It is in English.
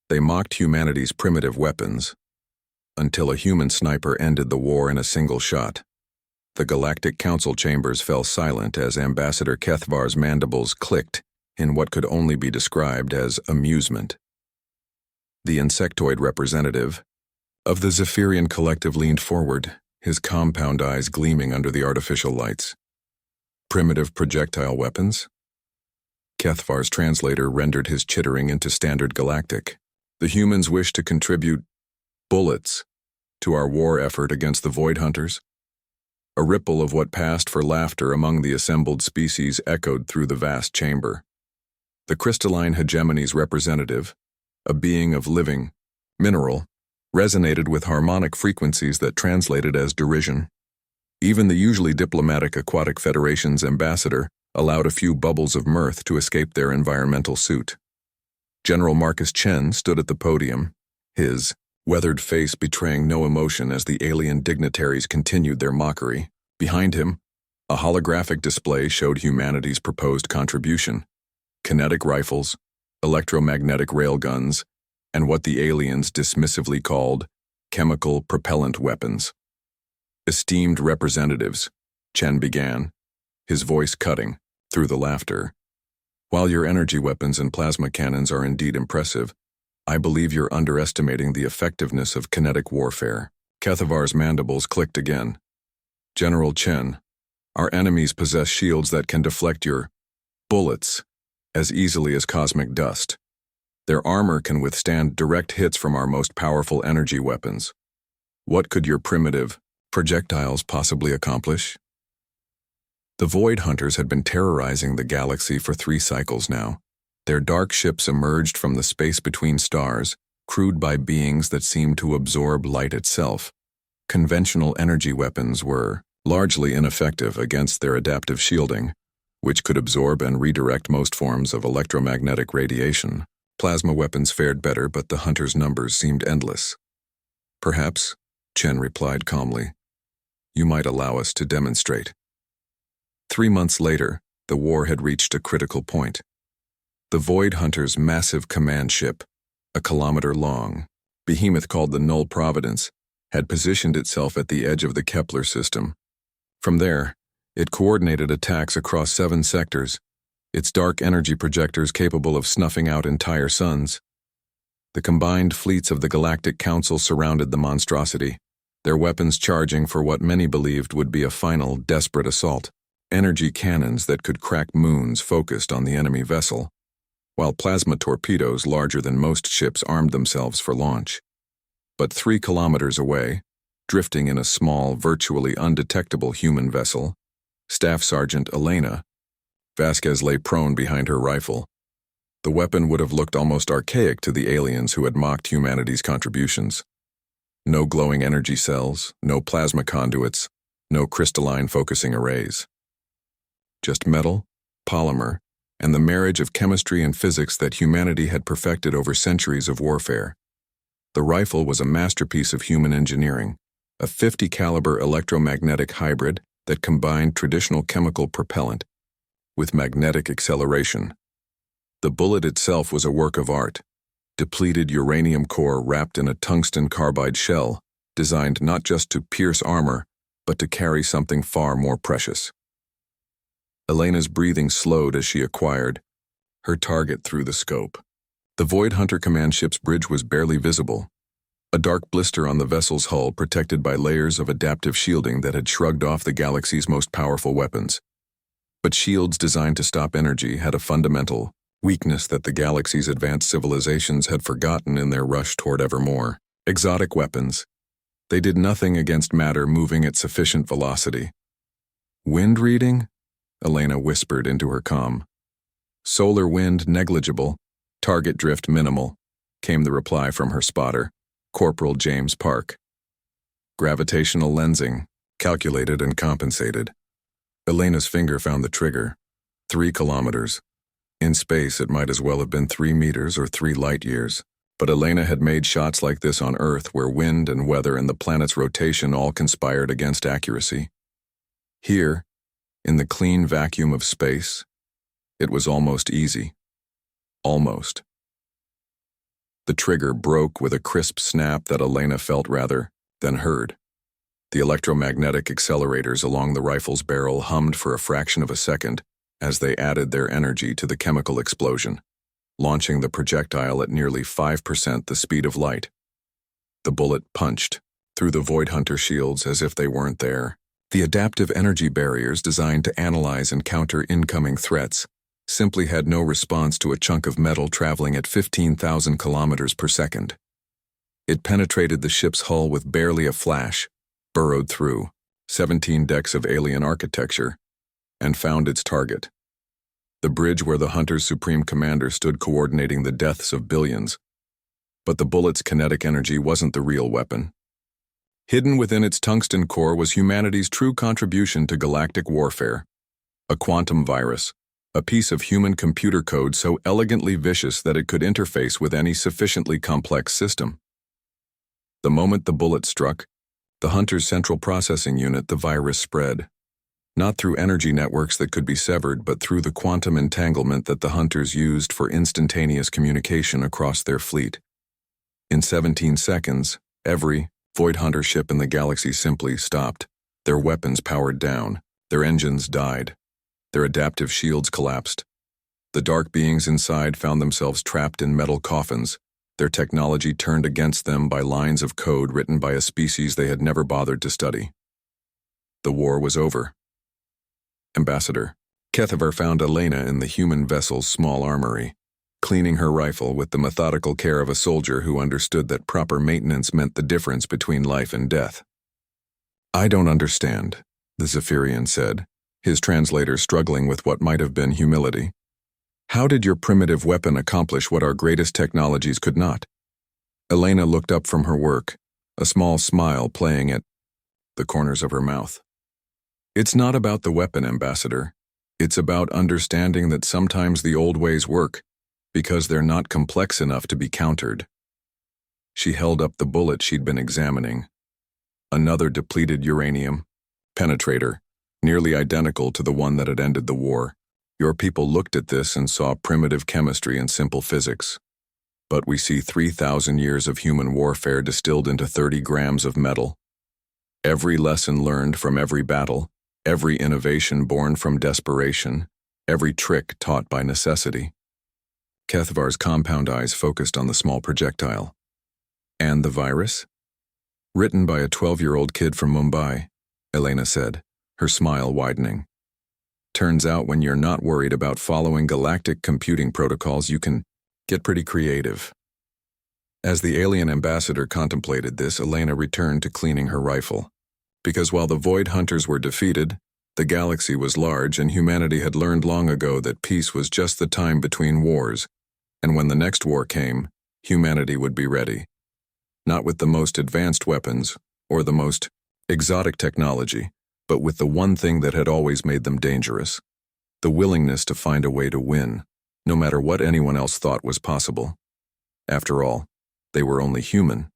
They mocked humanity's primitive weapons, until a human sniper ended the war in a single shot. The Galactic Council chambers fell silent as Ambassador Kethvar's mandibles clicked in what could only be described as amusement. The insectoid representative of the Zephyrian collective leaned forward, his compound eyes gleaming under the artificial lights. Primitive projectile weapons? Kethvar's translator rendered his chittering into standard galactic. The humans wish to contribute bullets to our war effort against the Void Hunters. A ripple of what passed for laughter among the assembled species echoed through the vast chamber. The crystalline hegemony's representative, a being of living mineral, resonated with harmonic frequencies that translated as derision. Even the usually diplomatic Aquatic Federation's ambassador allowed a few bubbles of mirth to escape their environmental suit. General Marcus Chen stood at the podium, his weathered face betraying no emotion as the alien dignitaries continued their mockery. Behind him, a holographic display showed humanity's proposed contribution: kinetic rifles, electromagnetic railguns, and what the aliens dismissively called chemical propellant weapons. Esteemed representatives, Chen began, his voice cutting through the laughter. While your energy weapons and plasma cannons are indeed impressive, I believe you're underestimating the effectiveness of kinetic warfare. Kethavar's mandibles clicked again. General Chen, our enemies possess shields that can deflect your bullets as easily as cosmic dust. Their armor can withstand direct hits from our most powerful energy weapons. What could your primitive projectiles possibly accomplish? The Void Hunters had been terrorizing the galaxy for 3 cycles now. Their dark ships emerged from the space between stars, crewed by beings that seemed to absorb light itself. Conventional energy weapons were largely ineffective against their adaptive shielding, which could absorb and redirect most forms of electromagnetic radiation. Plasma weapons fared better, but the hunters' numbers seemed endless. Perhaps, Chen replied calmly, you might allow us to demonstrate. 3 months later, the war had reached a critical point. The Void Hunters' massive command ship, a kilometer-long behemoth called the Null Providence, had positioned itself at the edge of the Kepler system. From there, it coordinated attacks across 7 sectors, its dark energy projectors capable of snuffing out entire suns. The combined fleets of the Galactic Council surrounded the monstrosity, their weapons charging for what many believed would be a final, desperate assault. Energy cannons that could crack moons focused on the enemy vessel, while plasma torpedoes larger than most ships armed themselves for launch. But 3 kilometers away, drifting in a small, virtually undetectable human vessel, Staff Sergeant Elena Vasquez lay prone behind her rifle. The weapon would have looked almost archaic to the aliens who had mocked humanity's contributions. No glowing energy cells, no plasma conduits, no crystalline focusing arrays. Just metal, polymer, and the marriage of chemistry and physics that humanity had perfected over centuries of warfare. The rifle was a masterpiece of human engineering, a 50 caliber electromagnetic hybrid that combined traditional chemical propellant with magnetic acceleration. The bullet itself was a work of art, depleted uranium core wrapped in a tungsten carbide shell, designed not just to pierce armor, but to carry something far more precious. Elena's breathing slowed as she acquired her target through the scope. The Void Hunter command ship's bridge was barely visible, a dark blister on the vessel's hull protected by layers of adaptive shielding that had shrugged off the galaxy's most powerful weapons. But shields designed to stop energy had a fundamental weakness that the galaxy's advanced civilizations had forgotten in their rush toward ever more exotic weapons. They did nothing against matter moving at sufficient velocity. Wind reading? Elena whispered into her comm. Solar wind negligible, target drift minimal, came the reply from her spotter, Corporal James Park. Gravitational lensing, calculated and compensated. Elena's finger found the trigger. 3 kilometers. In space, it might as well have been 3 meters or 3 light years. But Elena had made shots like this on Earth where wind and weather and the planet's rotation all conspired against accuracy. Here, in the clean vacuum of space, it was almost easy. Almost. The trigger broke with a crisp snap that Elena felt rather than heard. The electromagnetic accelerators along the rifle's barrel hummed for a fraction of a second as they added their energy to the chemical explosion, launching the projectile at nearly 5% the speed of light. The bullet punched through the Void Hunter shields as if they weren't there. The adaptive energy barriers designed to analyze and counter incoming threats simply had no response to a chunk of metal traveling at 15,000 kilometers per second. It penetrated the ship's hull with barely a flash, burrowed through 17 decks of alien architecture, and found its target. The bridge where the Hunter's supreme commander stood coordinating the deaths of billions. But the bullet's kinetic energy wasn't the real weapon. Hidden within its tungsten core was humanity's true contribution to galactic warfare. A quantum virus, a piece of human computer code so elegantly vicious that it could interface with any sufficiently complex system. The moment the bullet struck the Hunter's central processing unit, the virus spread. Not through energy networks that could be severed, but through the quantum entanglement that the Hunters used for instantaneous communication across their fleet. In 17 seconds, every Void Hunter ship in the galaxy simply stopped. Their weapons powered down, their engines died, their adaptive shields collapsed. The dark beings inside found themselves trapped in metal coffins, their technology turned against them by lines of code written by a species they had never bothered to study. The war was over. Ambassador HFY found Elena in the human vessel's small armory, cleaning her rifle with the methodical care of a soldier who understood that proper maintenance meant the difference between life and death. "I don't understand," the Zephyrian said, his translator struggling with what might have been humility. "How did your primitive weapon accomplish what our greatest technologies could not?" Elena looked up from her work, a small smile playing at the corners of her mouth. "It's not about the weapon, Ambassador. It's about understanding that sometimes the old ways work, because they're not complex enough to be countered." She held up the bullet she'd been examining. Another depleted uranium penetrator, nearly identical to the one that had ended the war. Your people looked at this and saw primitive chemistry and simple physics. But we see 3,000 years of human warfare distilled into 30 grams of metal. Every lesson learned from every battle, every innovation born from desperation, every trick taught by necessity. HFY's compound eyes focused on the small projectile. "And the virus?" "Written by a 12-year-old kid from Mumbai," Elena said, her smile widening. "Turns out when you're not worried about following galactic computing protocols, you can get pretty creative." As the alien ambassador contemplated this, Elena returned to cleaning her rifle. Because while the Void Hunters were defeated, the galaxy was large and humanity had learned long ago that peace was just the time between wars, and when the next war came, humanity would be ready. Not with the most advanced weapons or the most exotic technology, but with the one thing that had always made them dangerous: the willingness to find a way to win, no matter what anyone else thought was possible. After all, they were only human.